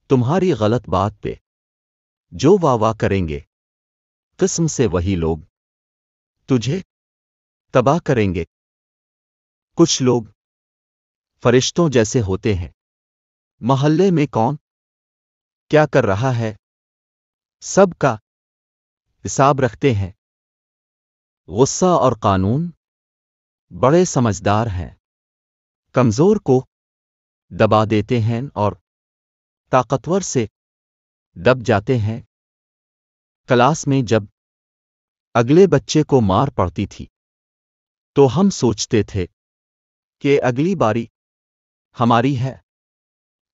تمہاری غلط بات پہ جو واہ واہ کریں گے، قسم سے وہی لوگ تجھے تباہ کریں گے۔ کچھ لوگ فرشتوں جیسے ہوتے ہیں، محلے میں کون کیا کر رہا ہے سب کا حساب رکھتے ہیں۔ غصہ اور قانون بڑے سمجھدار ہیں، کمزور کو دبا دیتے ہیں اور طاقتور سے دب جاتے ہیں۔ کلاس میں جب اگلے بچے کو مار پڑتی تھی تو ہم سوچتے تھے کہ اگلی باری ہماری ہے۔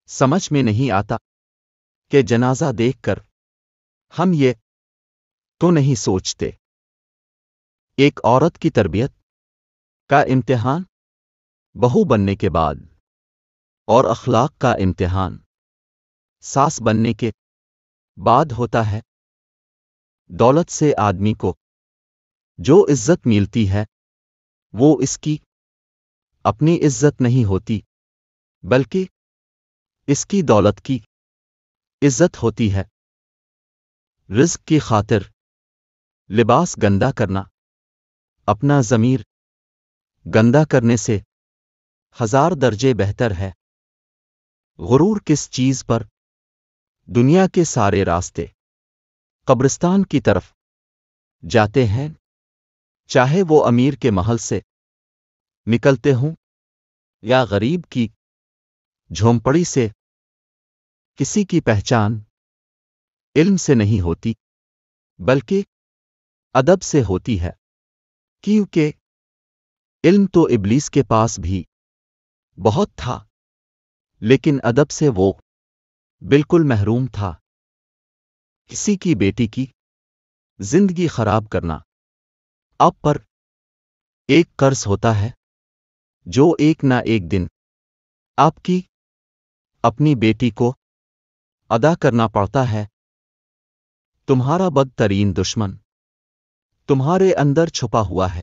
سمجھ میں نہیں آتا کہ جنازہ دیکھ کر ہم یہ تو نہیں سوچتے۔ ایک عورت کی تربیت کا امتحان بہو بننے کے بعد اور اخلاق کا امتحان ساس بننے کے بعد ہوتا ہے۔ دولت سے آدمی کو جو عزت ملتی ہے وہ اس کی اپنی عزت نہیں ہوتی، بلکہ اس کی دولت کی عزت ہوتی ہے۔ رزق کی خاطر لباس گندا کرنا اپنا ضمیر گندا کرنے سے 1000 درجے بہتر ہے۔ غرور کس چیز پر؟ دنیا کے سارے راستے قبرستان کی طرف جاتے ہیں، چاہے وہ امیر کے محل سے نکلتے ہوں یا غریب کی جھونپڑی سے۔ کسی کی پہچان علم سے نہیں ہوتی بلکہ ادب سے ہوتی ہے، کیونکہ علم تو ابلیس کے پاس بھی بہت تھا، لیکن ادب سے وہ بالکل محروم تھا۔ کسی کی بیٹی کی زندگی خراب کرنا آپ پر ایک قرض ہوتا ہے جو ایک نہ ایک دن آپ کی اپنی بیٹی کو ادا کرنا پڑتا ہے۔ تمہارا بدترین دشمن تمہارے اندر چھپا ہوا ہے،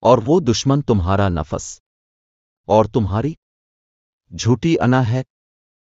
اور وہ دشمن تمہارا نفس اور تمہاری جھوٹی انا ہے۔